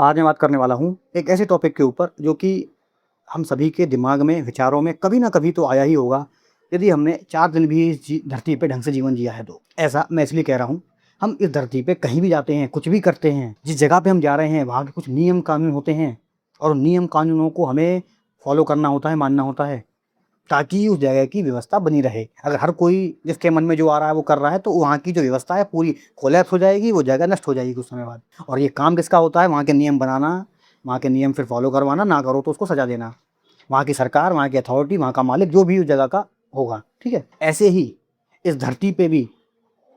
आज मैं बात करने वाला हूँ एक ऐसे टॉपिक के ऊपर जो कि हम सभी के दिमाग में, विचारों में कभी ना कभी तो आया ही होगा, यदि हमने 4 दिन भी इस धरती पे ढंग से जीवन जिया है तो। ऐसा मैं इसलिए कह रहा हूँ, हम इस धरती पे कहीं भी जाते हैं, कुछ भी करते हैं, जिस जगह पे हम जा रहे हैं वहाँ के कुछ नियम कानून होते हैं और उन नियम कानूनों को हमें फॉलो करना होता है, मानना होता है, ताकि उस जगह की व्यवस्था बनी रहे। अगर हर कोई जिसके मन में जो आ रहा है वो कर रहा है तो वहाँ की जो व्यवस्था है पूरी कोलैप्स हो जाएगी, वो जगह नष्ट हो जाएगी कुछ समय बाद। और ये काम किसका होता है? वहाँ के नियम बनाना, वहाँ के नियम फिर फॉलो करवाना, ना करो तो उसको सज़ा देना। वहाँ की सरकार, वहाँ की अथॉरिटी, वहाँ का मालिक जो भी उस जगह का होगा, ठीक है? ऐसे ही इस धरती पे भी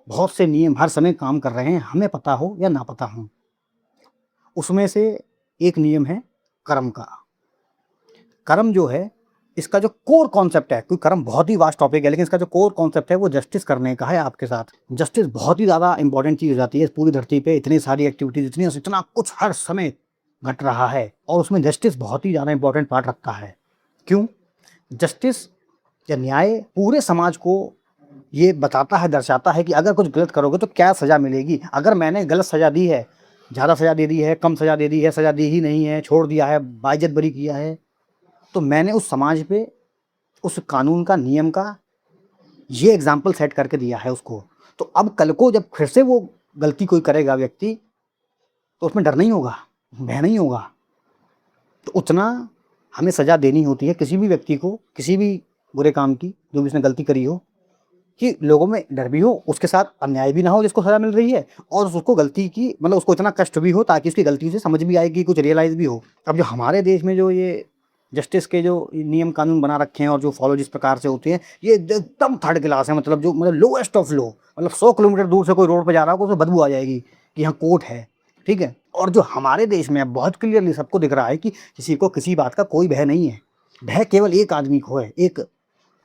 बहुत से नियम हर समय काम कर रहे हैं, हमें पता हो या ना पता हो। उसमें से एक नियम है कर्म का। कर्म जो है, इसका जो कोर कॉन्सेप्ट है, क्योंकि कर्म बहुत ही वास्ट टॉपिक है, लेकिन इसका जो कोर कॉन्सेप्ट है वो जस्टिस करने का है आपके साथ। जस्टिस बहुत ही ज़्यादा इंपॉर्टेंट चीज़ हो जाती है इस पूरी धरती पे। इतनी सारी एक्टिविटीज़, इतना कुछ हर समय घट रहा है और उसमें जस्टिस बहुत ही ज़्यादा इंपॉर्टेंट पार्ट रखता है। क्यों? जस्टिस या न्याय पूरे समाज को ये बताता है, दर्शाता है कि अगर कुछ गलत करोगे तो क्या सज़ा मिलेगी। अगर मैंने गलत सज़ा दी है, ज़्यादा सज़ा दे दी है, कम सज़ा दे दी है, सज़ा दी ही नहीं है, छोड़ दिया है, बाइज्जत बरी किया है, तो मैंने उस समाज पे उस कानून का, नियम का ये एग्जाम्पल सेट करके दिया है उसको। तो अब कल को जब फिर से वो गलती कोई करेगा व्यक्ति, तो उसमें डर नहीं होगा, भय नहीं होगा। तो उतना हमें सज़ा देनी होती है किसी भी व्यक्ति को, किसी भी बुरे काम की, जो भी उसने गलती करी हो, कि लोगों में डर भी हो, उसके साथ अन्याय भी ना हो जिसको सज़ा मिल रही है, और उसको गलती की मतलब उसको इतना कष्ट भी हो ताकि उसकी गलती से समझ भी आएगी, कुछ रियलाइज़ भी हो। अब जो हमारे देश में जो ये जस्टिस के जो नियम कानून बना रखे हैं और जो फॉलो जिस प्रकार से होते हैं, ये एकदम थर्ड क्लास है। मतलब जो लोएस्ट ऑफ लो, मतलब 100 किलोमीटर दूर से कोई रोड पे जा रहा हो तो उसे बदबू आ जाएगी कि यहाँ कोर्ट है, ठीक है? और जो हमारे देश में बहुत क्लियरली सबको दिख रहा है कि किसी को किसी बात का कोई भय नहीं है। भय केवल एक आदमी को है, एक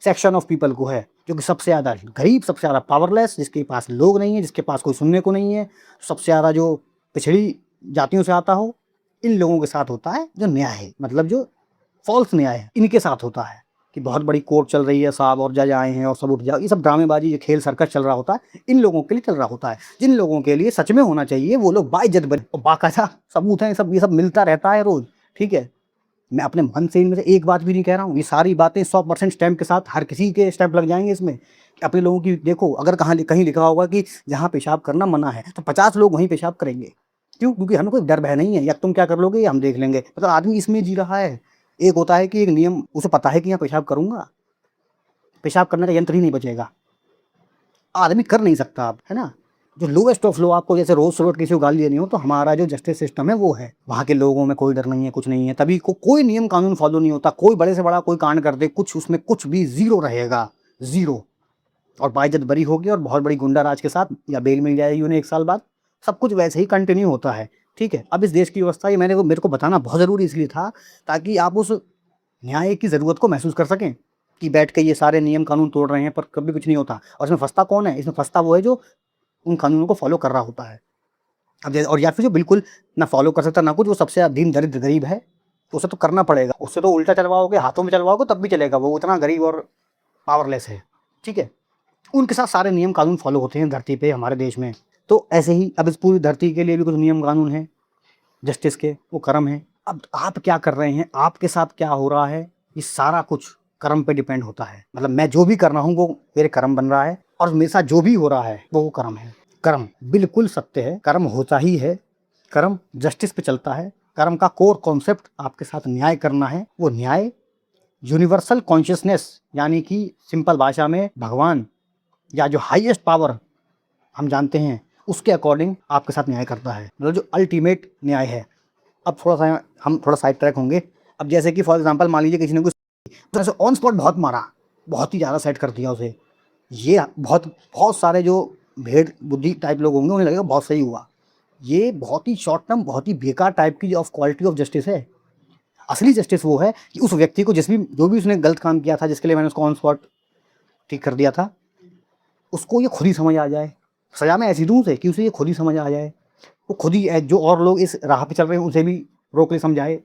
सेक्शन ऑफ पीपल को है, जो कि सबसे ज़्यादा गरीब, सबसे ज़्यादा पावरलेस, जिसके पास लोग नहीं है, जिसके पास कोई सुनने को नहीं है, सबसे ज़्यादा जो पिछड़ी जातियों से आता हो। इन लोगों के साथ होता है जो न्याय है, मतलब जो फॉल्स न्याय है, इनके साथ होता है कि बहुत बड़ी कोर्ट चल रही है साहब और जज आए हैं और सब उठ जाओ। ये सब ड्रामेबाजी, ये खेल सर्कस चल रहा होता है, इन लोगों के लिए चल रहा होता है। जिन लोगों के लिए सच में होना चाहिए वो लोग बाइज्जत बरी, बाकायदा सबूत है, ये सब मिलता रहता है रोज, ठीक है? मैं अपने मन से इनमें से एक बात भी नहीं कह रहा हूँ। ये सारी बातें 100% स्टैम्प के साथ, हर किसी के स्टैम्प लग जाएंगे इसमें। अपने लोगों की देखो, अगर कहीं लिखा होगा कि जहाँ पेशाब करना मना है, तो 50 लोग वहीं पेशाब करेंगे। क्यों? क्योंकि हमें कोई डर भय नहीं है, या तुम क्या कर लोगे या हम देख लेंगे। मतलब आदमी इसमें जी रहा है। एक होता है कि एक नियम, उसे पता है कि यहाँ पेशाब करूंगा, पेशाब करने का यंत्र ही नहीं बचेगा, आदमी कर नहीं सकता अब, है ना? जो लोएस्ट ऑफ लो, आपको जैसे रोज रोज किसी को गाली देनी हो, तो हमारा जो जस्टिस सिस्टम है वो है। वहाँ के लोगों में कोई डर नहीं है, कुछ नहीं है, तभी कोई नियम कानून फॉलो नहीं होता। कोई बड़े से बड़ा कोई कांड कर दे, कुछ उसमें कुछ भी जीरो रहेगा, जीरो। और बाइज्जत बरी होगी और बहुत बड़ी गुंडा राज के साथ, या बेल मिल जाएगी उन्हें 1 साल बाद, सब कुछ वैसे ही कंटिन्यू होता है, ठीक है? अब इस देश की व्यवस्था, ये मेरे को बताना बहुत ज़रूरी इसलिए था, ताकि आप उस न्याय की ज़रूरत को महसूस कर सकें कि बैठ के ये सारे नियम कानून तोड़ रहे हैं पर कभी कुछ नहीं होता। और इसमें फंसता कौन है? इसमें फंसता वो है जो उन कानूनों को फॉलो कर रहा होता है। अब जैसे, और या फिर जो बिल्कुल ना फॉलो कर सकता ना कुछ, वो सबसे ज़्यादा दीन दरिद्र गरीब है, तो उसे तो करना पड़ेगा। उससे तो उल्टा चलवाओगे, हाथों में चलवाओगे तब भी चलेगा, वो इतना गरीब और पावरलेस है, ठीक है? उनके साथ सारे नियम कानून फॉलो होते हैं धरती पे, हमारे देश में। तो ऐसे ही अब इस पूरी धरती के लिए भी कुछ नियम कानून हैं जस्टिस के, वो कर्म है। अब आप क्या कर रहे हैं, आपके साथ क्या हो रहा है, ये सारा कुछ कर्म पे डिपेंड होता है। मतलब मैं जो भी कर रहा हूँ वो मेरे कर्म बन रहा है, और मेरे साथ जो भी हो रहा है वो कर्म है। कर्म बिल्कुल सत्य है, कर्म होता ही है, कर्म जस्टिस पे चलता है। कर्म का कोर कॉन्सेप्ट आपके साथ न्याय करना है। वो न्याय यूनिवर्सल कॉन्शियसनेस, यानी कि सिंपल भाषा में भगवान या जो हाईएस्ट पावर हम जानते हैं, उसके अकॉर्डिंग आपके साथ न्याय करता है, मतलब जो अल्टीमेट न्याय है। अब हम थोड़ा साइड ट्रैक होंगे। अब जैसे कि फॉर एग्जांपल मान लीजिए किसी ने कुछ ऑन स्पॉट बहुत मारा, बहुत ही ज़्यादा सेट कर दिया उसे, ये बहुत बहुत सारे जो भेड़ बुद्धि टाइप लोग होंगे उन्हें लगेगा बहुत सही हुआ। ये बहुत ही शॉर्ट टर्म, बहुत ही बेकार टाइप की ऑफ क्वालिटी ऑफ जस्टिस है। असली जस्टिस वो है कि उस व्यक्ति को जो भी उसने गलत काम किया था, जिसके लिए मैंने उसको ऑन स्पॉट ठीक कर दिया था, उसको ये खुद ही समझ आ जाए। सज़ा मैं ऐसी दूँ उसे कि उसे ये खुद ही समझ आ जाए, वो खुद ही जो और लोग इस राह पे चल रहे हैं उसे भी रोक ले, समझाए,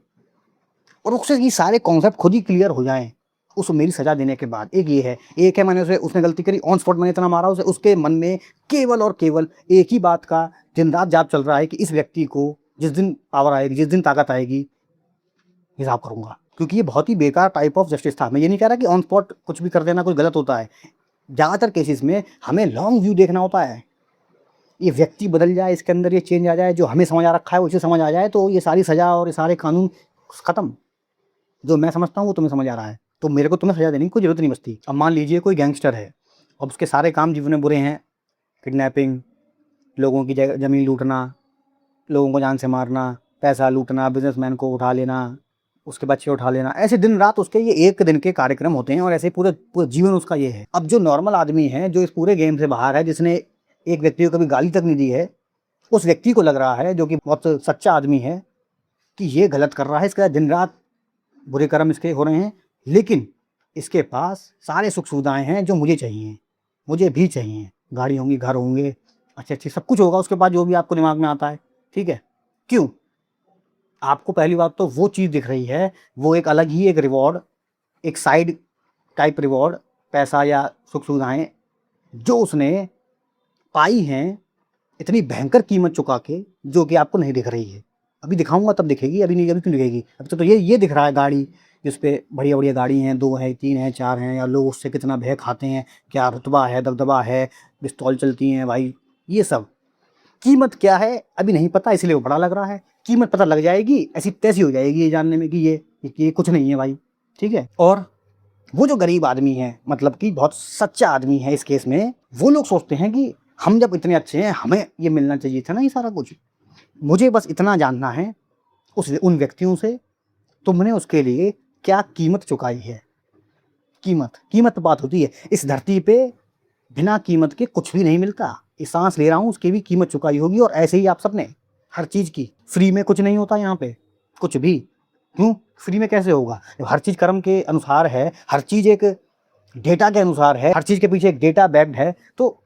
और उससे ये सारे कॉन्सेप्ट खुद ही क्लियर हो जाएं उस मेरी सज़ा देने के बाद। एक है मैंने उसने गलती करी, ऑन स्पॉट मैंने इतना मारा उसे, उसके मन में केवल और केवल एक ही बात का दिन रात जाप चल रहा है कि इस व्यक्ति को जिस दिन पावर आएगी, जिस दिन ताकत आएगी, हिसाब करूँगा। क्योंकि ये बहुत ही बेकार टाइप ऑफ जस्टिस था। मैं ये नहीं कह रहा कि ऑन स्पॉट कुछ भी कर देना कुछ गलत होता है। ज़्यादातर केसेस में हमें लॉन्ग व्यू देखना होता है। ये व्यक्ति बदल जाए, इसके अंदर ये चेंज आ जाए, जो हमें समझ आ रखा है वो इसे समझ आ जाए, तो ये सारी सज़ा और ये सारे कानून ख़त्म। जो मैं समझता हूँ वो तुम्हें समझ आ रहा है, तो मेरे को तुम्हें सज़ा देने की कोई ज़रूरत नहीं बचती। अब मान लीजिए कोई गैंगस्टर है, अब उसके सारे काम जीवन में बुरे हैं, किडनैपिंग, लोगों की ज़मीन लूटना, लोगों को जान से मारना, पैसा लूटना, बिजनेसमैन को उठा लेना, उसके बच्चे उठा लेना, ऐसे दिन रात उसके ये एक दिन के कार्यक्रम होते हैं और ऐसे पूरे पूरे जीवन उसका ये है। अब जो नॉर्मल आदमी है, जो इस पूरे गेम से बाहर है, जिसने एक व्यक्ति को कभी गाली तक नहीं दी है, उस व्यक्ति को लग रहा है, जो कि बहुत सच्चा आदमी है, कि ये गलत कर रहा है, इसका दिन रात बुरे कर्म इसके हो रहे हैं, लेकिन इसके पास सारे सुख सुविधाएँ हैं जो मुझे चाहिए, मुझे भी चाहिए। गाड़ी होंगी, घर होंगे, अच्छे सब कुछ होगा उसके पास, जो भी आपको दिमाग में आता है, ठीक है। क्यों? आपको पहली बात तो वो चीज़ दिख रही है, वो एक अलग ही एक रिवॉर्ड, एक साइड टाइप रिवॉर्ड, पैसा या सुख सुविधाएँ जो उसने पाई हैं, इतनी भयंकर कीमत चुका के, जो कि आपको नहीं दिख रही है। अभी दिखाऊँगा तब दिखेगी, अभी नहीं, अभी क्यों दिखेगी? अब तो ये दिख रहा है गाड़ी, जिस पे बढ़िया-बढ़िया गाड़ी हैं, 2 हैं, 3 हैं, 4 हैं, या लोग उससे कितना भय खाते हैं, क्या रुतबा है, दबदबा है, पिस्तौल चलती हैं भाई, ये सब। कीमत क्या है अभी नहीं पता, इसलिए वो बड़ा लग रहा है। कीमत पता लग जाएगी, ऐसी तैसी हो जाएगी ये जानने में कि ये कुछ नहीं है भाई, ठीक है। और वो जो गरीब आदमी है, मतलब कि बहुत सच्चा आदमी है इस केस में, वो लोग सोचते हैं कि हम जब इतने अच्छे हैं, हमें ये मिलना चाहिए था ना ये सारा कुछ। मुझे बस इतना जानना है उन व्यक्तियों से, तुमने उसके लिए क्या कीमत चुकाई है। कीमत बात होती है। इस धरती पे बिना कीमत के कुछ भी नहीं मिलता। ये सांस ले रहा हूँ, उसकी भी कीमत चुकाई होगी, और ऐसे ही आप सबने हर चीज़ की। फ्री में कुछ नहीं होता यहाँ पे, कुछ भी। क्यों फ्री में कैसे होगा? जब हर चीज़ कर्म के अनुसार है, हर चीज़ एक डेटा के अनुसार है, हर चीज़ के पीछे एक डेटा बैक्ड है, तो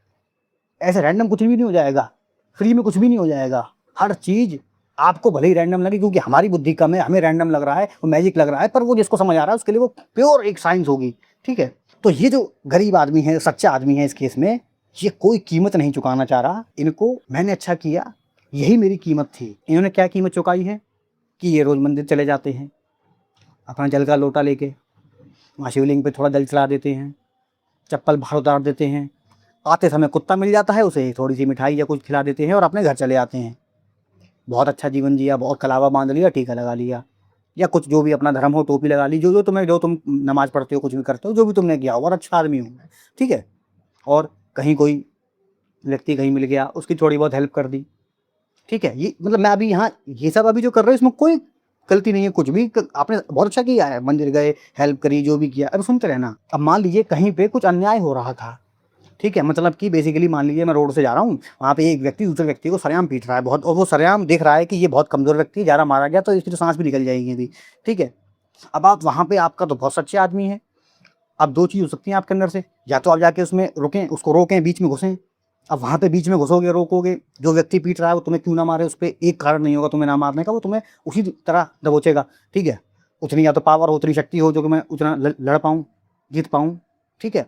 ऐसे रैंडम कुछ भी नहीं हो जाएगा। फ्री में कुछ भी नहीं हो जाएगा। हर चीज़ आपको भले ही रैंडम लगे, क्योंकि हमारी बुद्धि कम है, हमें रैंडम लग रहा है, वो मैजिक लग रहा है, पर वो जिसको समझ आ रहा है उसके लिए वो प्योर एक साइंस होगी, ठीक है। तो ये जो गरीब आदमी है, सच्चा आदमी है इस केस में, ये कोई कीमत नहीं चुकाना चाह रहा। इनको मैंने अच्छा किया, यही मेरी कीमत थी। इन्होंने क्या कीमत चुकाई है कि ये रोज़ मंदिर चले जाते हैं, अपना जल का लोटा लेके वहाँ शिवलिंग पे थोड़ा जल चढ़ा देते हैं, चप्पल बाहर उतार देते हैं, आते समय कुत्ता मिल जाता है, उसे थोड़ी सी मिठाई या कुछ खिला देते हैं और अपने घर चले आते हैं। बहुत अच्छा जीवन जिया, बहुत कलावा बांध लिया, टीका लगा लिया, या कुछ जो भी अपना धर्म हो, टोपी लगा ली, जो तुम नमाज़ पढ़ते हो, कुछ भी करते हो, जो भी तुमने किया हो, और अच्छा आदमी हूँ मैं, ठीक है। और कहीं कोई व्यक्ति कहीं मिल गया, उसकी थोड़ी बहुत हेल्प कर दी, ठीक है। ये मतलब मैं अभी यहाँ ये सब अभी जो कर रहे हो, इसमें कोई गलती नहीं है, कुछ भी आपने बहुत अच्छा किया है, मंदिर गए, हेल्प करी, जो भी किया। अब सुनते रहना। अब मान लीजिए कहीं पे कुछ अन्याय हो रहा था, ठीक है, मतलब कि बेसिकली मान लीजिए मैं रोड से जा रहा हूँ, वहाँ पे एक व्यक्ति दूसरे व्यक्ति को सरेआम पीट रहा है बहुत, और वो सरेआम देख रहा है कि ये बहुत कमज़ोर व्यक्ति है, ज़्यादा मारा गया तो इसकी तो सांस भी निकल जाएगी अभी, ठीक है। अब आप वहाँ पे, आपका तो बहुत सच्चे आदमी है, अब 2 चीज़ हो सकती हैं आपके अंदर से, या तो आप जाके उसमें रुकें, उसको रोकें, बीच में घुसें। अब वहाँ पे बीच में घुसोगे, रोकोगे, जो व्यक्ति पीट रहा है वो तुम्हें क्यों ना मारे, उस पर एक कारण नहीं होगा तुम्हें ना मारने का, वो तुम्हें उसी तरह दबोचेगा, ठीक है। उतनी या तो पावर हो, उतनी शक्ति हो, जो कि मैं उतना लड़ पाऊँ, जीत पाऊँ, ठीक है।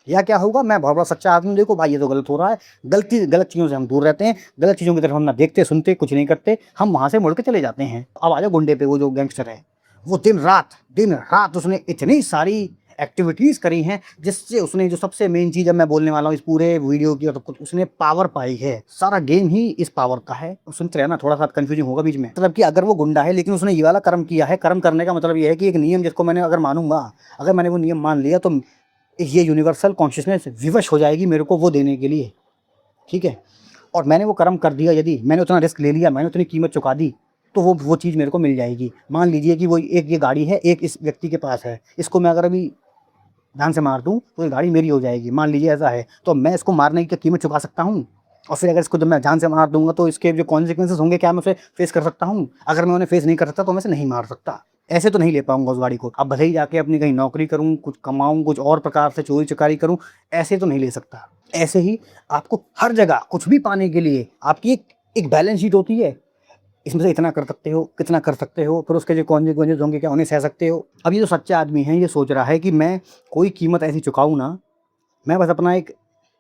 या क्या होगा, मैं बहुत बड़ा सच्चा आदमी, देखो भाई ये तो गलत हो रहा है, गलत चीज़ों से हम दूर रहते हैं, गलत चीज़ों की तरफ हम ना देखते सुनते, कुछ नहीं करते, हम वहाँ से मुड़ के चले जाते हैं। अब आ जाओ गुंडे पे, वो जो गैंगस्टर है, वो दिन रात उसने इतनी सारी एक्टिविटीज़ करी हैं, जिससे उसने, जो सबसे मेन चीज़ अब मैं बोलने वाला हूँ इस पूरे वीडियो की, और सब कुछ, उसने पावर पाई है। सारा गेम ही इस पावर का है। सुनते रहना, थोड़ा सा कन्फ्यूजिंग होगा बीच में। मतलब कि अगर वो गुंडा है, लेकिन उसने ये वाला कर्म किया है, कर्म करने का मतलब ये है कि एक नियम जिसको मैंने अगर मानूंगा, अगर मैंने वो नियम मान लिया, तो ये यूनिवर्सल कॉन्शियसनेस विवश हो जाएगी मेरे को वो देने के लिए, ठीक है। और मैंने वो कर्म कर दिया, यदि मैंने उतना रिस्क ले लिया, मैंने उतनी कीमत चुका दी, तो वो चीज़ मेरे को मिल जाएगी। मान लीजिए कि वो एक ये गाड़ी है, एक इस व्यक्ति के पास है, इसको मैं अगर अभी ध्यान से मार दूँ तो ये गाड़ी मेरी हो जाएगी, मान लीजिए ऐसा है, तो मैं इसको मारने की कीमत चुका सकता हूँ। और फिर अगर इसको जब मैं जान से मार दूंगा, तो इसके जो कॉन्सिक्वेंसेस होंगे, क्या मैं उसे फेस कर सकता हूँ? अगर मैं उन्हें फेस नहीं कर सकता, तो मैं इसे नहीं मार सकता, ऐसे तो नहीं ले पाऊंगा उस गाड़ी को। अब भले ही जाके अपनी कहीं नौकरी करूँ, कुछ कमाऊँ, कुछ और प्रकार से चोरी चकारी करूँ, ऐसे तो नहीं ले सकता। ऐसे ही आपको हर जगह कुछ भी पाने के लिए आपकी एक बैलेंस शीट होती है, इसमें से इतना कर सकते हो, कितना कर सकते हो, फिर उसके जो कॉन्सिक्वेंसेस होंगे, क्या उन्हें सह सकते हो। अब ये जो सच्चा आदमी है, ये सोच रहा है कि मैं कोई कीमत ऐसी चुकाऊँ ना, मैं बस अपना एक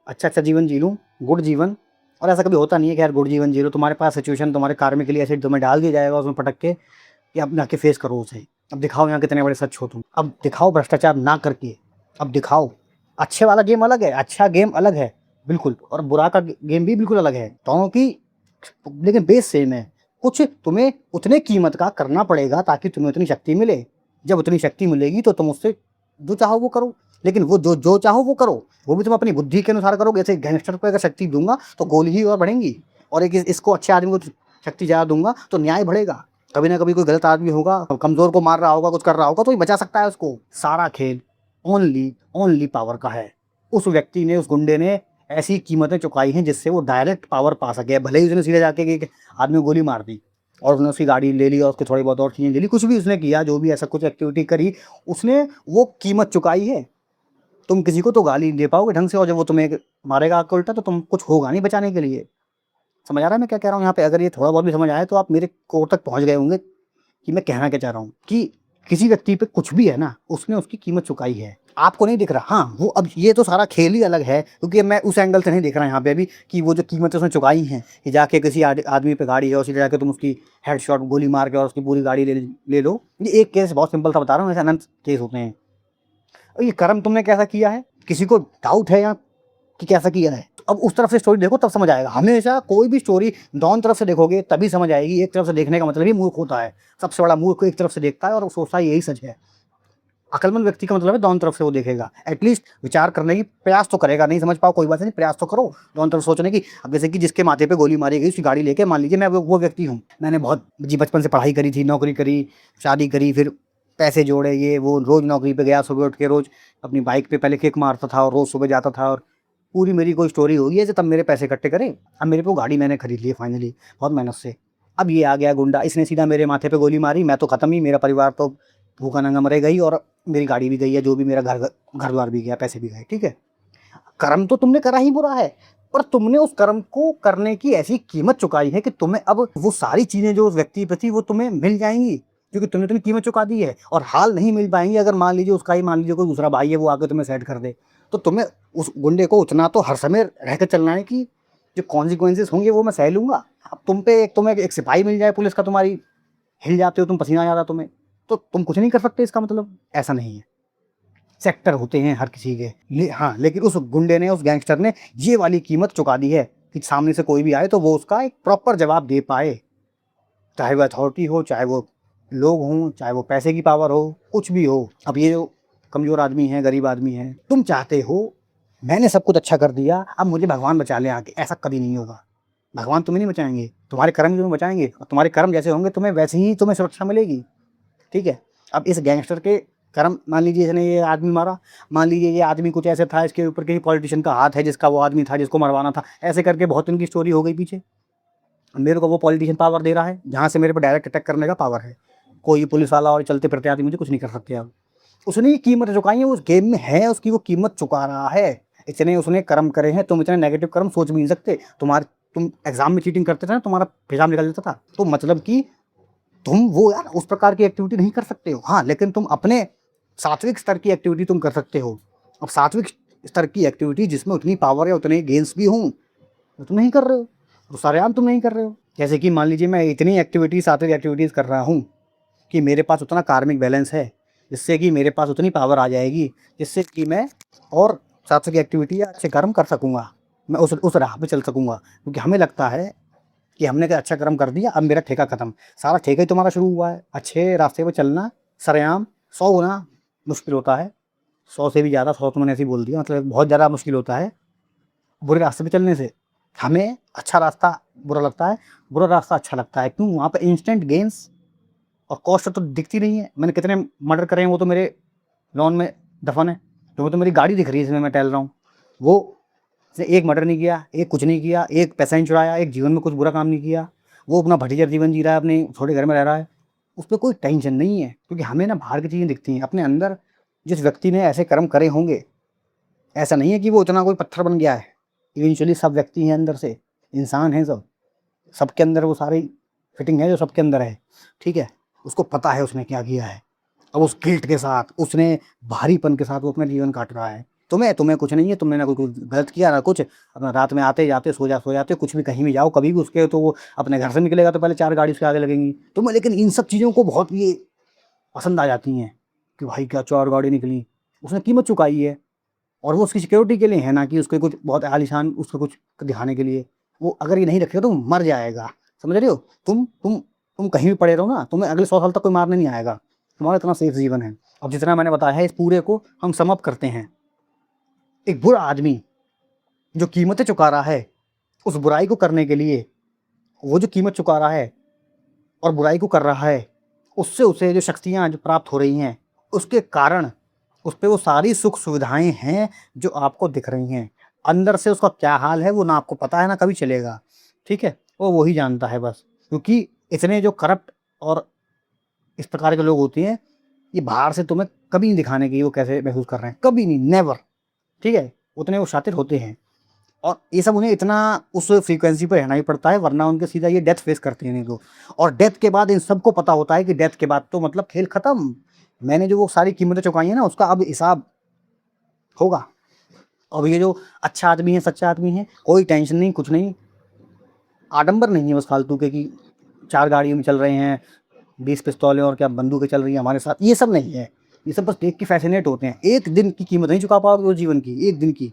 अच्छा जीवन जी लूँ, गुड जीवन, और ऐसा कभी होता नहीं है कि यार गुड़ जीवन जी लो, तुम्हारे पास सिचुएशन तुम्हारे कार्मिकली एसिड तुम्हें डाल दिया जाएगा उसमें पटक के, कि अब जाके फेस करो उसे। अब दिखाओ यहाँ कितने बड़े सच हो तुम, अब दिखाओ भ्रष्टाचार ना करके, अब दिखाओ। अच्छे वाला गेम अलग है, अच्छा गेम अलग है बिल्कुल, और बुरा का गेम भी बिल्कुल अलग है, दोनों की लेकिन बेस सेम है। कुछ तुम्हें उतने कीमत का करना पड़ेगा ताकि तुम्हें उतनी शक्ति मिले। जब उतनी शक्ति मिलेगी तो तुम उससे जो चाहो वो करो, लेकिन वो जो जो चाहो वो करो, वो भी तुम अपनी बुद्धि के अनुसार करोगे। जैसे गैंगस्टर को अगर शक्ति दूंगा तो गोली ही और बढ़ेंगी, और एक इसको अच्छे आदमी को शक्ति ज़्यादा दूंगा तो न्याय बढ़ेगा। कभी ना कभी कोई गलत आदमी होगा, कमज़ोर को मार रहा होगा, कुछ कर रहा होगा, तो ही बचा सकता है उसको। सारा खेल ओनली ओनली पावर का है। उस व्यक्ति ने, उस गुंडे ने ऐसी कीमतें चुकाई हैं जिससे वो डायरेक्ट पावर पा सके। भले ही उसने सीधे जाके एक आदमी को गोली मार दी और उसने उसकी गाड़ी ले ली और उसके थोड़ी बहुत और चीज़ें ले ली, कुछ भी उसने किया, जो भी ऐसा कुछ एक्टिविटी करी, उसने वो कीमत चुकाई है। तुम किसी को तो गाली दे पाओगे ढंग से, और जब वो तुम्हें मारेगा आके उल्टा तो तुम कुछ होगा नहीं बचाने के लिए। समझ आ रहा है मैं क्या कह रहा हूँ यहाँ पे? अगर ये थोड़ा बहुत भी समझ आए तो आप मेरे कोर तक पहुँच गए होंगे कि मैं कहना क्या चाह रहा हूँ, कि किसी व्यक्ति पे कुछ भी है ना, उसने उसकी कीमत चुकाई है, आपको नहीं दिख रहा। हाँ, वो अब ये तो सारा खेल ही अलग है, क्योंकि मैं उस एंगल से नहीं देख रहा यहाँ पे अभी कि वो जो कीमतें उसने चुकाई हैं, कि जाके किसी आदमी पे गाड़ी है और सीधे जाके तुम उसकी हेडशॉट गोली मार के और उसकी पूरी गाड़ी ले लो। ये एक केस बहुत सिंपल सा बता रहा हूँ, ऐसे अनंत केस होते हैं। और ये कर्म तुमने कैसा किया है, किसी को डाउट है यहाँ कि कैसा किया है? अब उस तरफ से स्टोरी देखो तब समझ आएगा। हमेशा कोई भी स्टोरी दोनों तरफ से देखोगे तभी समझ आएगी। एक तरफ से देखने का मतलब ही मूर्ख होता है। सबसे बड़ा मूर्ख एक तरफ से देखता है और सोचता है यही सच है। अक्लमंद व्यक्ति का मतलब है दोनों तरफ से वो देखेगा, एटलीस्ट विचार करने की प्रयास तो करेगा। नहीं समझ पाओ कोई बात नहीं, प्रयास तो करो दोनों तरफ सोचने की। अब जैसे कि जिसके माथे पे गोली मारी गई उसकी गाड़ी लेके, मान लीजिए मैं वो व्यक्ति हूँ, मैंने बहुत जी बचपन से पढ़ाई करी थी, नौकरी करी, शादी करी, फिर पैसे जोड़े, ये वो, रोज़ नौकरी पे गया, सुबह उठ के रोज़ अपनी बाइक पे पहले किक मारता था और रोज़ सुबह जाता था, और पूरी मेरी कोई स्टोरी होगी ऐसे, तब मेरे पैसे इकट्ठे करे, अब मेरे को गाड़ी मैंने खरीद ली फाइनली बहुत मेहनत से। अब ये आ गया गुंडा, इसने सीधा मेरे माथे पे गोली मारी, मैं तो ख़त्म ही, मेरा परिवार तो भूखा नंगा मरेगा ही, और मेरी गाड़ी भी गई है, जो भी मेरा घर द्वार भी गया, पैसे भी गए। ठीक है, कर्म तो तुमने करा ही बुरा है, पर तुमने उस कर्म को करने की ऐसी कीमत चुकाई है कि तुम्हें अब वो सारी चीज़ें जो उस व्यक्ति पे थी वो तुम्हें मिल जाएंगी, क्योंकि तुमने इतनी कीमत चुका दी है। और हाल नहीं मिल पाएंगी अगर मान लीजिए उसका ही, मान लीजिए कोई दूसरा भाई है, वो आके तुम्हें सेट कर दे, तो तुम्हें उस गुंडे को उतना तो हर समय रह कर चलना है कि जो कॉन्सिक्वेंसेस होंगे वो मैं सह लूँगा। अब तुम्हें एक सिपाही मिल जाए पुलिस का, तुम्हारी हिल जाते हो तुम, पसीना आ जाता तुम्हें, तो तुम कुछ नहीं कर सकते, इसका मतलब ऐसा नहीं है। सेक्टर होते हैं हर किसी के हाँ, लेकिन उस गुंडे ने, उस गैंगस्टर ने ये वाली कीमत चुका दी है कि सामने से कोई भी आए तो वो उसका एक प्रॉपर जवाब दे पाए, चाहे वो अथॉरिटी हो, चाहे वो लोग हों, चाहे वो पैसे की पावर हो, कुछ भी हो। अब ये जो कमज़ोर आदमी है, गरीब आदमी है, तुम चाहते हो मैंने सब कुछ अच्छा कर दिया, अब मुझे भगवान बचा ले आके, ऐसा कभी नहीं होगा। भगवान तुम्हें नहीं बचाएंगे, तुम्हारे कर्म तुम्हें बचाएंगे, और तुम्हारे कर्म जैसे होंगे तुम्हें वैसे ही तुम्हें सुरक्षा मिलेगी। ठीक है, अब इस गैंगस्टर के कर्म, मान लीजिए इसने ये आदमी मारा, मान लीजिए ये आदमी कुछ ऐसे था, इसके ऊपर कहीं पॉलिटिशियन का हाथ है, जिसका वो आदमी था जिसको मरवाना था, ऐसे करके बहुत इनकी स्टोरी हो गई पीछे। मेरे को वो पॉलिटिशियन पावर दे रहा है जहाँ से मेरे पर डायरेक्ट अटैक करने का पावर है। कोई पुलिस वाला और चलते फिरते आदमी मुझे कुछ नहीं कर सकते। अब उसने ये कीमत चुकाई है, उस गेम में है, उसकी वो कीमत चुका रहा है। इतने उसने कर्म करे हैं, तुम इतने नेगेटिव कर्म सोच भी नहीं सकते। तुम एग्जाम में चीटिंग करते थे ना, तुम्हारा एग्जाम निकल जाता था, तो मतलब कि तुम वो यार उस प्रकार की एक्टिविटी नहीं कर सकते हो। हाँ, लेकिन तुम अपने सात्विक स्तर की एक्टिविटी तुम कर सकते हो। अब सात्विक स्तर की एक्टिविटी जिसमें उतनी पावर या उतने गेंस भी हों, तो तुम नहीं कर रहे हो, तो सरेआम तुम नहीं कर रहे हो। जैसे कि मान लीजिए मैं इतनी एक्टिविटीज़, सात्विक एक्टिविटीज़ कर रहा हूँ कि मेरे पास उतना कार्मिक बैलेंस है, जिससे कि मेरे पास उतनी पावर आ जाएगी, जिससे कि मैं और सात्विक एक्टिविटी या अच्छे कर्म कर सकूँगा, मैं उस राह पे चल सकूँगा। क्योंकि हमें लगता है कि हमने क्या अच्छा कर्म कर दिया, अब मेरा ठेका खत्म। सारा ठेका ही तुम्हारा शुरू हुआ है। अच्छे रास्ते पे चलना सरेआम 100 गुना मुश्किल होता है, 100 से भी ज़्यादा, 100 तो मैंने ऐसे ही बोल दिया, मतलब बहुत ज़्यादा मुश्किल होता है बुरे रास्ते पे चलने से। हमें अच्छा रास्ता बुरा लगता है, बुरा रास्ता अच्छा लगता है। क्यों? वहाँ पे इंस्टेंट गेन्स और कॉस्ट तो दिखती नहीं है। मैंने कितने मर्डर करे हैं, वो तो मेरे लॉन में दफन है। तो मेरी गाड़ी दिख रही है, इसमें मैं टहल रहा हूँ। वो उसने एक मर्डर नहीं किया, एक कुछ नहीं किया, एक पैसा नहीं चुराया, एक जीवन में कुछ बुरा काम नहीं किया। वो अपना भटीचर जीवन जी रहा है, अपने छोटे घर में रह रहा है, उस पर कोई टेंशन नहीं है। क्योंकि हमें ना बाहर की चीज़ें दिखती हैं, अपने अंदर जिस व्यक्ति ने ऐसे कर्म करे होंगे, ऐसा नहीं है कि वो इतना कोई पत्थर बन गया है। इवेंचुअली सब व्यक्ति हैं अंदर से, इंसान हैं सब, सबके अंदर वो सारी फिटिंग है जो सबके अंदर है। ठीक है, उसको पता है उसने क्या किया है। अब उस गिल्ट के साथ, उसने भारीपन के साथ वो अपना जीवन काट रहा है। तुम्हें कुछ नहीं है, तुमने ना कुछ गलत किया ना कुछ, अपना रात में आते जाते सो जाते, कुछ भी कहीं भी जाओ कभी भी, उसके तो वो अपने घर से निकलेगा तो पहले 4 गाड़ी उसके आगे लगेंगी तुम्हें। लेकिन इन सब चीज़ों को बहुत ये पसंद आ जाती हैं कि भाई क्या 4 गाड़ी निकली, उसने कीमत चुकाई है, और वो उसकी सिक्योरिटी के लिए है, ना कि उसके कुछ बहुत आलीशान उसको कुछ दिखाने के लिए। वो अगर ये नहीं रखेगा तो मर जाएगा, समझ रहे हो? तुम कहीं भी पड़े रहो ना, तुम्हें अगले 100 साल तक कोई मारने नहीं आएगा, तुम्हारा इतना सेफ जीवन है। अब जितना मैंने बताया है, इस पूरे को हम सम अप करते हैं। एक बुरा आदमी जो कीमतें चुका रहा है उस बुराई को करने के लिए, वो जो कीमत चुका रहा है और बुराई को कर रहा है, उससे उसे जो शक्तियाँ जो प्राप्त हो रही हैं, उसके कारण उस पे वो सारी सुख सुविधाएं हैं जो आपको दिख रही हैं। अंदर से उसका क्या हाल है वो ना आपको पता है ना कभी चलेगा, ठीक है? वो वही जानता है बस। क्योंकि इतने जो करप्ट और इस प्रकार के लोग होते हैं, ये बाहर से तुम्हें कभी नहीं दिखाने की वो कैसे महसूस कर रहे हैं, कभी नहीं, नेवर, ठीक है? उतने वो शातिर होते हैं, और ये सब उन्हें इतना उस फ्रीक्वेंसी पर रहना ही पड़ता है, वरना उनके सीधा ये डेथ फेस करते हैं इनको। और डेथ के बाद इन सबको पता होता है कि डेथ के बाद तो मतलब खेल खत्म, मैंने जो वो सारी कीमतें चुकाई हैं ना उसका अब हिसाब होगा। अब ये जो अच्छा आदमी है, सच्चा आदमी है, कोई टेंशन नहीं, कुछ नहीं, आडंबर नहीं है बस फालतू के कि 4 गाड़ियों में चल रहे हैं, 20 पिस्तौलें और क्या बंदूकें चल रही हैं हमारे साथ, ये सब नहीं है। ये सब बस देख के फैसिनेट होते हैं। एक दिन की कीमत नहीं चुका पाओगे उस जीवन की, एक दिन की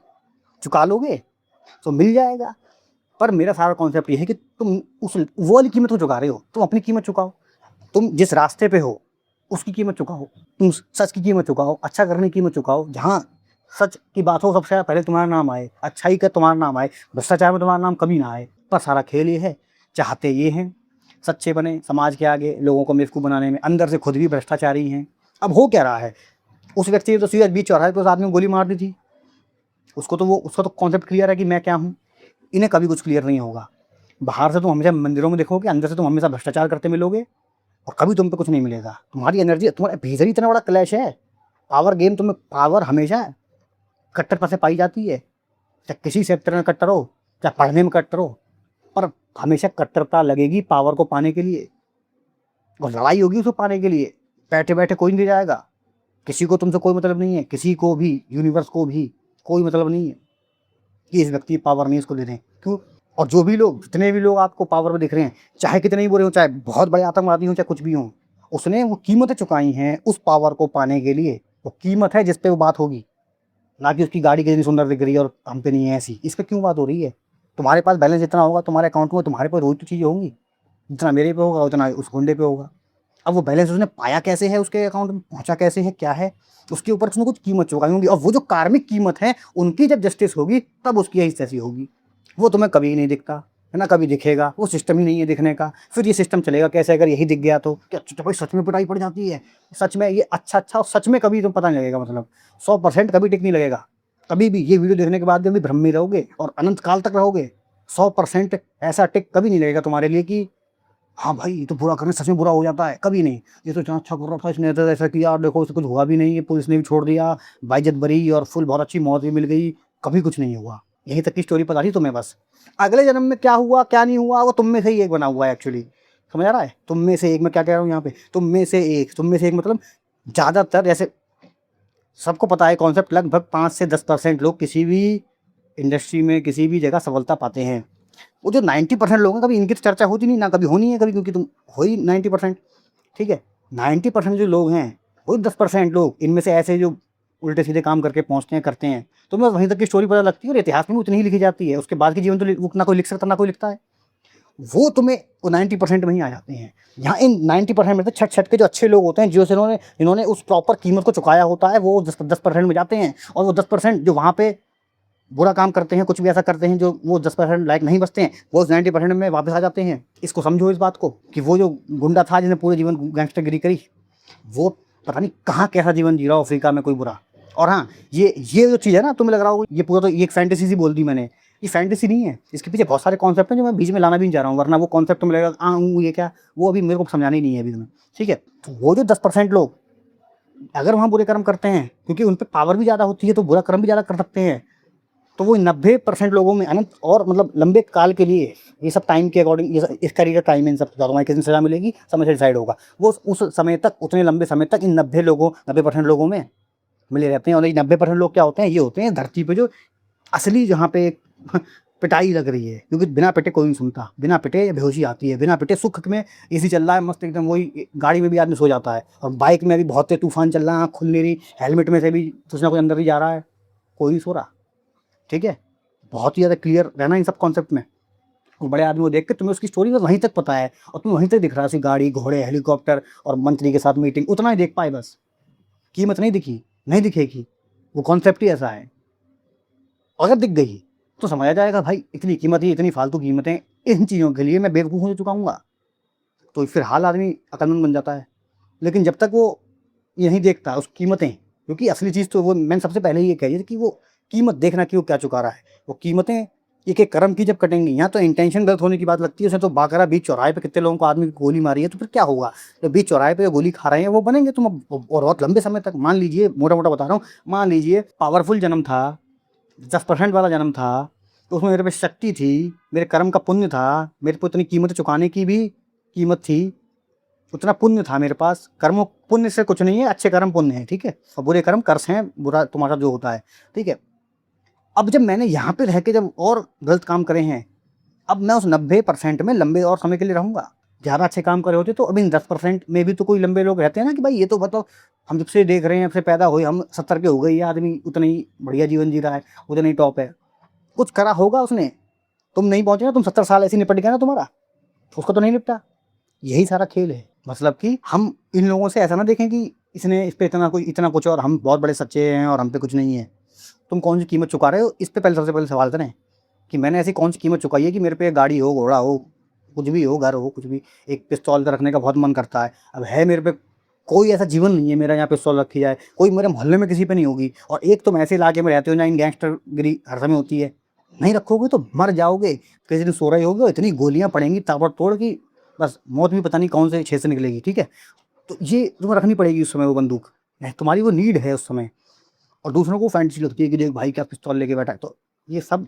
चुका लोगे तो मिल जाएगा। पर मेरा सारा कॉन्सेप्ट ये है कि तुम उस वो वाली कीमत को चुका रहे हो, तुम अपनी कीमत चुकाओ। तुम जिस रास्ते पे हो उसकी कीमत चुकाओ, तुम सच की कीमत चुकाओ, अच्छा करने की कीमत चुकाओ। जहाँ सच की बात हो सबसे पहले तुम्हारा नाम आए, अच्छाई का तुम्हारा नाम आए, भ्रष्टाचार में तुम्हारा नाम कभी ना आए। पर सारा खेल ये है, चाहते ये हैं सच्चे बने समाज के आगे, लोगों को बेवकूफ़ बनाने में, अंदर से खुद भी भ्रष्टाचारी हैं। अब हो क्या रहा है, उस व्यक्ति ने तो सीधा बीच चौराहे पर उस आदमी को गोली मार दी थी, उसका तो कॉन्सेप्ट क्लियर है कि मैं क्या हूँ। इन्हें कभी कुछ क्लियर नहीं होगा। बाहर से तुम हमेशा मंदिरों में देखोगे, अंदर से तुम हमेशा भ्रष्टाचार करते मिलोगे, और कभी तुम पे कुछ नहीं मिलेगा। तुम्हारी एनर्जी, तुम्हारे भीतर ही इतना बड़ा क्लैश है, पावर गेम, तुम्हें पावर हमेशा कट्टर पासे पाई जाती है, चाहे किसी सेक्टर में कट्टर हो, चाहे पढ़ने में कट्टर हो, पर हमेशा कट्टरता लगेगी पावर को पाने के लिए, और लड़ाई होगी उसको पाने के लिए। बैठे बैठे कोई नहीं जाएगा, किसी को तुमसे कोई मतलब नहीं है, किसी को भी, यूनिवर्स को भी कोई मतलब नहीं है कि इस व्यक्ति पावर नहीं इसको दे दें। क्यों? और जो भी लोग, जितने भी लोग आपको पावर में दिख रहे हैं, चाहे कितने ही बुरे हो, चाहे बहुत बड़े आतंकवादी हो, चाहे कुछ भी हो, उसने वो कीमतें चुकाई हैं उस पावर को पाने के लिए। वो कीमत है जिस पे वो बात होगी, ना कि उसकी गाड़ी कितनी सुंदर दिख रही है और हम पे नहीं है ऐसी। इस पर क्यों बात हो रही है? तुम्हारे पास बैलेंस जितना होगा तुम्हारे अकाउंट में, तुम्हारे पास वही तो चीज़ें होंगी, जितना मेरे पे होगा उतना उस गुंडे पे होगा। अब वो बैलेंस उसने पाया कैसे है, उसके अकाउंट में पहुंचा कैसे है, क्या है, उसके ऊपर उसने कुछ कीमत चुकाई होगी। और वो जो कार्मिक कीमत है उनकी जब जस्टिस होगी तब उसकी हिस्से ऐसी होगी। वो तुम्हें कभी नहीं दिखता है ना, कभी दिखेगा, वो सिस्टम ही नहीं है दिखने का। फिर ये सिस्टम चलेगा कैसे अगर यही दिख गया तो? क्या भाई सच में पिटाई पड़ जाती है, सच में ये अच्छा और सच में कभी तुम पता नहीं लगेगा, मतलब 100% कभी टिक नहीं लगेगा। कभी भी ये वीडियो देखने के बाद भी भ्रम में रहोगे और अनंत काल तक रहोगे। 100% ऐसा टिक कभी नहीं लगेगा तुम्हारे लिए कि हाँ भाई ये तो बुरा करने सच में बुरा हो जाता है, कभी नहीं। ये तो इतना अच्छा कर रहा था, इसने तो ऐसा किया, देखो इससे कुछ हुआ भी नहीं है, पुलिस ने भी छोड़ दिया, बाइज्जत बरी और फुल बहुत अच्छी मौत भी मिल गई, कभी कुछ नहीं हुआ। यहीं तक की स्टोरी पता थी तुम्हें बस। अगले जन्म में क्या हुआ क्या नहीं हुआ वो तुम में से ही एक बना हुआ है एक्चुअली, समझ आ रहा है? तुम में से एक, मैं क्या कह रहा हूँ यहाँ पे, तुम में से एक मतलब ज़्यादातर, जैसे सबको पता है कॉन्सेप्ट, लगभग 5 से 10% लोग किसी भी इंडस्ट्री में किसी भी जगह सफलता पाते हैं। वो जो 90% लोग हैं कभी इनकी तो चर्चा होती नहीं, ना कभी होनी है कभी, क्योंकि तुम हो ही 90%, ठीक है? 90% जो लोग हैं वही 10% लोग, इनमें से ऐसे जो उल्टे सीधे काम करके पहुँचते हैं, करते हैं, तो मैं वहीं तक की स्टोरी पता लगती है, और इतिहास में भी उतनी ही लिखी जाती है। उसके बाद की जीवन तो ना कोई लिख सकता ना कोई लिखता है। वो तुम्हें वो 90% में ही आ जाते हैं। यहाँ इन 90% में से छट छट के जो अच्छे लोग होते हैं, जो इन्होंने उस प्रॉपर कीमत को चुकाया होता है, वो 10% में जाते हैं। और वो 10% जो वहाँ पे बुरा काम करते हैं, कुछ भी ऐसा करते हैं जो वो 10% लायक नहीं बचते हैं, वो उस 90% में वापस आ जाते हैं। इसको समझो इस बात को कि वो जो गुंडा था जिसने पूरे जीवन गैंगस्टरगिरी करी, वो पता नहीं कहाँ कैसा जीवन जी रहा हो, अफ्रीका में कोई बुरा। और हाँ, ये जो चीज़ है ना, तुम्हें लग रहा होगा ये पूरा तो ये एक फैंटेसी सी बोल दी मैंने, ये फैंटेसी नहीं है, इसके पीछे बहुत सारे कॉन्सेप्ट हैं जो मैं बीच में लाना भी नहीं चाह रहा हूँ, वरना वो कॉन्सेप्ट तुम्हें लगेगा ये क्या, वो अभी मेरे को समझाना ही नहीं है अभी तुम्हें, ठीक है? तो वो जो 10% लोग अगर वहाँ बुरे कर्म करते हैं, क्योंकि उन पर पावर भी ज़्यादा होती है तो बुरा कर्म भी ज़्यादा कर सकते हैं, तो वो 90% लोगों में अनंत और मतलब लंबे काल के लिए, ये सब टाइम के अकॉर्डिंग, ये इसका रीडर टाइम है, इन सब तुम्हारी किस दिन सजा मिलेगी समय से डिसाइड होगा। वो उस समय तक, उतने लंबे समय तक इन 90% लोगों में मिले रहते हैं। और ये 90% लोग क्या होते हैं, ये होते हैं धरती पे जो असली, जहाँ पे पिटाई लग रही है, क्योंकि बिना पिटे कोई नहीं सुनता, बिना पिटे बेहोशी आती है, बिना पिटे सुख में एसी चल रहा है मस्त एकदम, वही गाड़ी में भी आदमी सो जाता है, और बाइक में भी बहुत तेज तूफान चल रहा है, आँख खुल नहीं रही, हेलमेट में से भी कुछ ना कुछ अंदर ही जा रहा है, कोई नहीं सो रहा। ठीक है, बहुत ही ज़्यादा क्लियर रहना इन सब कॉन्सेप्ट में। और बड़े आदमी को देख के तुम्हें उसकी स्टोरी बस वहीं तक पता है, और तुम्हें वहीं तक दिख रहा है, गाड़ी घोड़े हेलीकॉप्टर और मंत्री के साथ मीटिंग, उतना ही देख पाए बस, कीमत नहीं दिखी, नहीं दिखेगी, वो कॉन्सेप्ट ही ऐसा है। अगर दिख गई तो समझा जाएगा भाई इतनी कीमत ही, इतनी फालतू कीमतें, इन चीज़ों के लिए मैं बेवकूफ़ हो चुकाऊँगा, तो फिर हाल आदमी अक्लमंद बन जाता है। लेकिन जब तक वो ये नहीं देखता उस कीमतें, क्योंकि असली चीज़ तो वो मैंने सबसे पहले ही ये कही थी कि वो कीमत देखना कि वो क्या चुका रहा है, वो कीमतें एक एक कर्म की जब कटेंगी। यहाँ तो इंटेंशन गलत होने की बात लगती है, उसने तो बाकायदा बीच चौराहे पे कितने लोगों को आदमी को गोली मारी है, तो फिर क्या होगा, जब बीच चौराहे पे गोली खा रहे हैं वो बनेंगे तुम और बहुत लंबे समय तक। मान लीजिए, मोटा मोटा बता रहा हूँ, मान लीजिए पावरफुल जन्म था, 10% वाला जन्म था, तो उसमें मेरे पे शक्ति थी, मेरे कर्म का पुण्य था, मेरे को इतनी कीमत चुकाने की भी कीमत थी, उतना पुण्य था मेरे पास। कर्म पुण्य से कुछ नहीं है, अच्छे कर्म पुण्य है, ठीक है, और बुरे कर्म कर्स हैं, बुरा तुम्हारा जो होता है, ठीक है। अब जब मैंने यहाँ पे रह के जब और गलत काम करे हैं, अब मैं उस 90% में लंबे और समय के लिए रहूँगा। ज़्यादा अच्छे काम करे होते तो अब इन 10% में भी तो कोई लंबे लोग रहते हैं ना, कि भाई ये तो बताओ, हम जब से देख रहे हैं, जब से पैदा हुए हम 70 के हो गए, ये आदमी उतना ही बढ़िया जीवन जी रहा है, उतना ही टॉप है, कुछ करा होगा उसने, तुम नहीं पहुँचे ना, तुम 70 साल ऐसे निपट गया ना तुम्हारा, उसका तो नहीं निपटा। यही सारा खेल है, मतलब कि हम इन लोगों से ऐसा ना देखें कि इसने इस पे इतना कुछ और हम बहुत बड़े सच्चे हैं और हम पे कुछ नहीं है। तुम कौन सी कीमत चुका रहे हो, इस पे पहले सबसे पहले सवाल करें कि मैंने ऐसी कौन सी कीमत चुकाई है कि मेरे पे गाड़ी हो, घोड़ा हो, कुछ भी हो, घर हो, कुछ भी, एक पिस्तौल रखने का बहुत मन करता है। अब है मेरे पे कोई ऐसा जीवन नहीं है मेरा यहाँ पिस्तौल रखी जाए, कोई मेरे मोहल्ले में किसी पे नहीं होगी। और एक तुम ऐसे इलाके में रहते हो जहाँ इन गैंगस्टरगिरी हर समय होती है, नहीं रखोगे तो मर जाओगे, किसी दिन सो रहे होगे और इतनी गोलियाँ पड़ेंगी ताबड़तोड़ की, बस मौत भी पता नहीं कौन से छेद से निकलेगी, ठीक है। तो ये तुम्हें रखनी पड़ेगी उस समय, वो बंदूक तुम्हारी वो नीड है उस समय। और दूसरों को फैंटेसी लगती है कि देख भाई क्या पिस्तौल लेके बैठा है। तो ये सब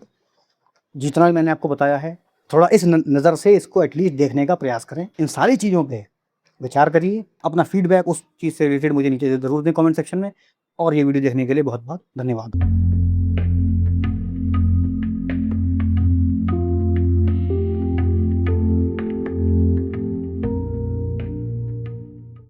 जितना भी मैंने आपको बताया है, थोड़ा इस नज़र से इसको एटलीस्ट देखने का प्रयास करें, इन सारी चीज़ों पे विचार करिए। अपना फीडबैक उस चीज़ से रिलेटेड मुझे नीचे ज़रूर दें कमेंट सेक्शन में। और ये वीडियो देखने के लिए बहुत बहुत धन्यवाद।